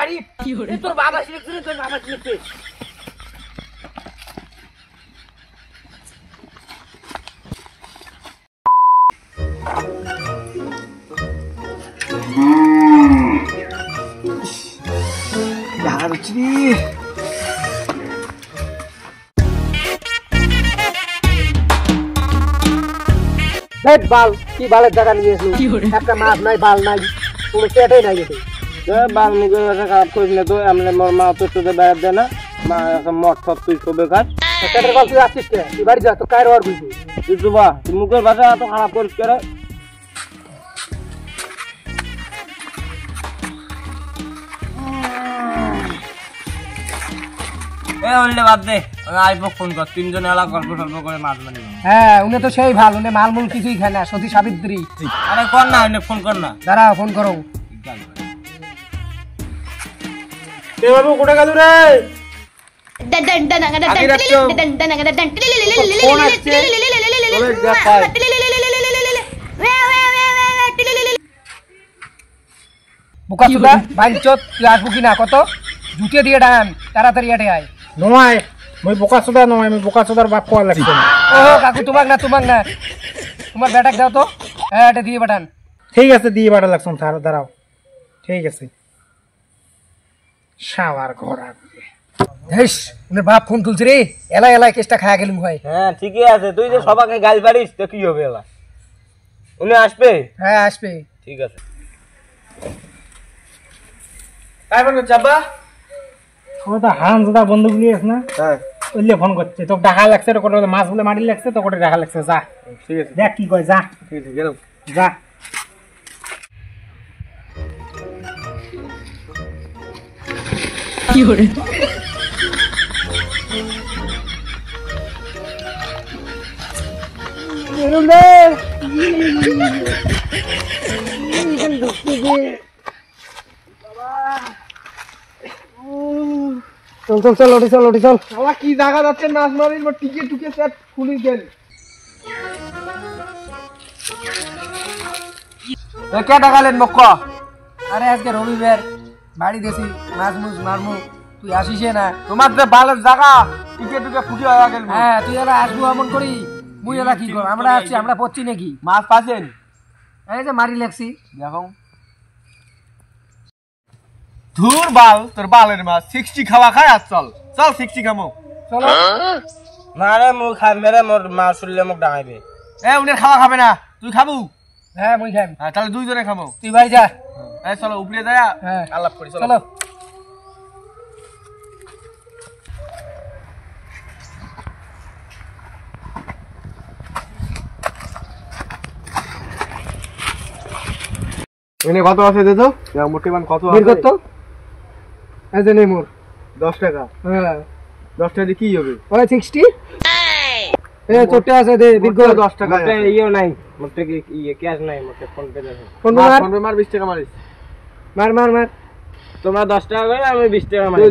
আরে তোর বাবা শিখছে তোর বাবা শিখছে বাল কি বালের জায়গা নিয়েছি একটা মাছ নাই বাল নাই কোনো পেটেই নাই এতে বাল মুখে খারাপ করিস না তো এমনি মোর মা তো তোদের বেড়াত দেয় না মা মঠ ফট তুই সবে খাস পেটের বাল তুই আসছিস কে তুই বাড়ি যা তো কায়ের ওর বুঝবি তুই তো বা তুই মুখের ভাষা এত খারাপ করিস কে রে বাদ দে আইবো ফোন কর তিনজনে আলাদা গল্প টল্প করে মাছ মানি হ্যাঁ উনি তো সেই ভালো উনি মালমূল কিছুই খায় না সতী সাবিত্রী আরে কর না উনি ফোন কর না দাঁড়াও ফোন করো এ বাবু কোটা গেল রে বুকা সুদা বাইলচত তুই আসবো কিনা কত জুতে দিয়ে ডান তাড়াতাড়ি আটে আয় নয় মই বোকা সুদা নয় আমি বোকা সুদার বাপ কোয়া লাগছে ও কাকু তোমাক না তোমার বেটাক দাও তো হ্যাঁ এটা দিয়ে পাঠান ঠিক আছে দিয়ে পাঠা লাগছ দাঁড়াও ঠিক আছে শাওয়ার ঘর আসবে হেস উনার বাপ ফোন তুলছে রে এলাই কেসটা খায়া গেলুম ভাই হ্যাঁ ঠিকই আছে তুই যে সবাইকে গাল পারিস তো কি হবে এলা উনি আসবে হ্যাঁ আসবে ঠিক আছে তাই বল যাবা ওটা হান দাদা বন্ধুক নিয়ে আস না হ্যাঁ ওইলে ফোন করছে তো টাকা লাগছে তো কোটা মাছ বলে মারি লাগছে তো কোটা টাকা লাগছে যা ঠিক আছে দেখ কি কয় যা ঠিক আছে গেল যা কি হরে এরুলে চল কি জায়গা যাচ্ছে মাছ মারির টিকে টুকে সেট খুলি দেন কে টাকালেন মক্ক আরে আজকে রবিবার বাড়ি দেছি মাছ মুছ মারমু তুই আসিস না তোমার যে বালের জায়গা টিকে টুকে ফুটি হয়ে গেল হ্যাঁ তুই এলা আসবো এমন করি মুই এলা কি কর আমরা আসছি আমরা পড়ছি নাকি মাছ পাছেন এই যে মারি লাগছি দেখো ধুর বাল তোর বালের মাছ 60 খাওয়া খায় আর চল 60 খামো চলো না রে মুই খাই মেরে মোর মা শুনলে মুখ ডাঙাইবে উনি খাওয়া খাবে না তুই খাবু হ্যাঁ মুই খাই তাহলে দুইজনে খাবো তুই ভাই যা চলো উপরে যায় হ্যাঁ আলাপ করি চলো এনে কত আছে দে তো মোটিমান কত আছে কত এই যে নে মোর 10 টাকা হ্যাঁ 10 টাকা দিয়ে কি হবে ওই 60 এ ছোট আছে দে দীর্ঘ 10 টাকা মোটে ইও নাই মোটে কি ক্যাশ নাই মোটে ফোন পে আছে ফোন মার 20 টাকা মারিস মার তোমরা 10 টাকা করে আমি 20 টাকা মারি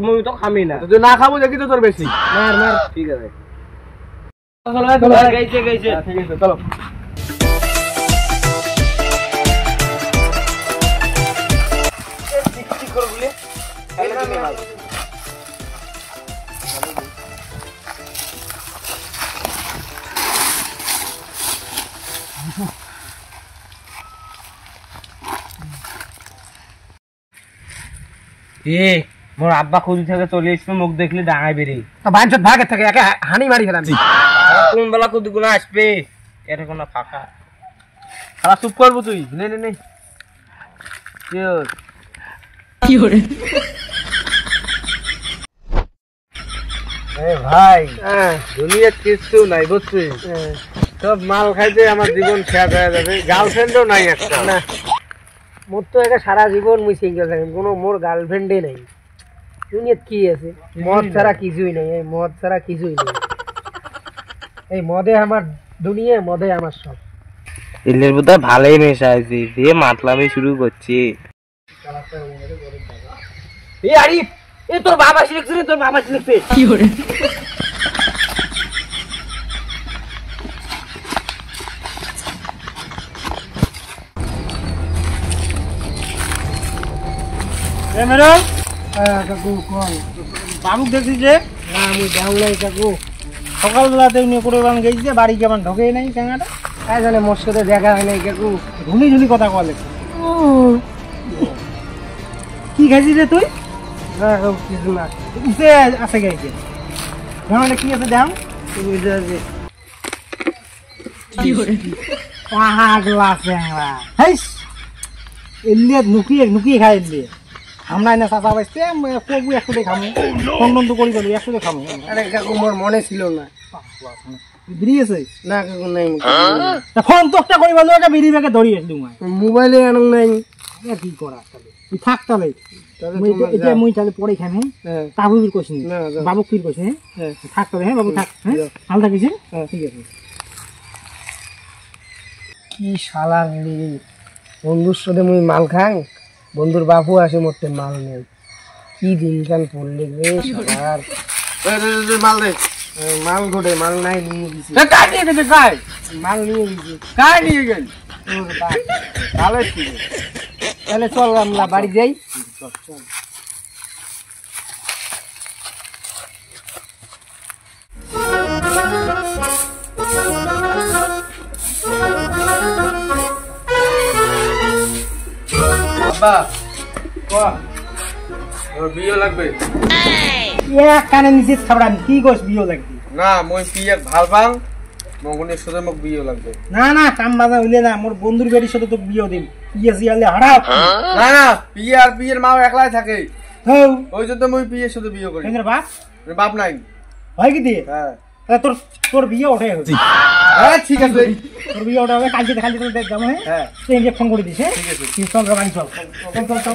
মুই তো খামি না তুই না খাবো দেখি তো তোর বেশি মার ঠিক আছে চলো গেছে ঠিক আছে চলো মোর আব্বা খুঁজি থেকে চলে এসছে মুখ দেখলে ডাঙাই বেরিয়ে বাঞ্চত ভাগে থাকে একে হানি মারি ফেলাম কোন বেলা কুদি গুলো আসবে এটা কোনো ফাঁকা খালা চুপ করবো তুই নে কি করে ভাই দুনিয়া কিছু নাই বুঝছিস সব মাল খাইতে আমার জীবন শেষ হয়ে যাবে গার্লফ্রেন্ডও নাই একটা না মোর তো একটা সারা জীবন মুই সিঙ্গেল থাকি কোনো মোর গার্লফ্রেন্ডই নাই দুনিয়াত কি আছে মদ ছাড়া কিছুই নেই এই মদ ছাড়া কিছুই নেই এই মদে আমার দুনিয়া মদে আমার সব এলের বোধহয় ভালোই নেশা আছে দিয়ে মাতলামি শুরু করছি এই আরিফ এই তোর বাবা শিখছে কি করে কাকু কোন বাবু দেখছি যে না আমি যাও নাই কাকু সকালবেলাতে উনি কোরবান গেছে বাড়ি কেমন ঢোকে নাই চ্যাংড়াটা কাজ জানে মোর সাথে দেখা হয় নাই কাকু ঝুলি ঝুলি কথা বলে কি খাইছিস রে তুই না কাকু কিছু না উঠে আছে গাইছে জামাটা কি আছে দাম বুঝতে পারছি পাগলা চ্যাংড়া হাইস এলিয়ে নুকিয়ে খাই এলিয়ে আমরা এনে চাচা পাইছে কবু একসাথে খামো খন্ডন করি গেলি একসাথে খামো আরে কাকু মোর মনে ছিল না বিড়ি আছে না কাকু নাই ফোন তো একটা করি বলো একটা বিড়ি ব্যাগে ধরি আসলি মোবাইলে আনো নাই কি করা তুই থাক তাহলে এটা মুই তাহলে পরে খাম হ্যাঁ তাবুর কইছি বাবু কি কইছে হ্যাঁ থাক তবে হ্যাঁ বাবু থাক হ্যাঁ ভালো থাকিস হ্যাঁ ঠিক আছে কি শালা রে বন্ধুর সাথে মুই মাল খাং বন্ধুর বাপু আসে মোটে মাল নেই কি দিনকান পড়লে রে সবার মাল দে মাল গোটে মাল নাই নিয়ে গেছি কাই নিয়ে গেছে কাই মাল নিয়ে গেছি কাই নিয়ে গেল ভালো ছিল তাহলে চল আমরা বাড়ি যাই চল আব্বা বিয়ে লাগবে কানে নিচে খাবার কি কইস বিয়ে লাগবে না মই পিয়াক ভাল পাং মগুনের সাথে মোক বিয়ে লাগবে না না কাম বাজা হইলে না মোর বন্ধুর বাড়ির সাথে তো বিয়ে দিম পিয়ে জিয়ালে হারাপ না না পিয়ে আর পিয়ের মাও একলাই থাকে হও ওই জন্য মই পিয়ের সাথে বিয়ে করি কেন বাপ বাপ নাই হয় কি দিয়ে হ্যাঁ তোর তোর বিয়ে ওঠে হবে হ্যাঁ ঠিক আছে তোর বিয়ে ওঠে হবে কালকে খালি তোর দেখ যাবো হ্যাঁ ইঞ্জেকশন করে দিস হ্যাঁ ঠিক আছে চল বাড়ি চল চল চল চল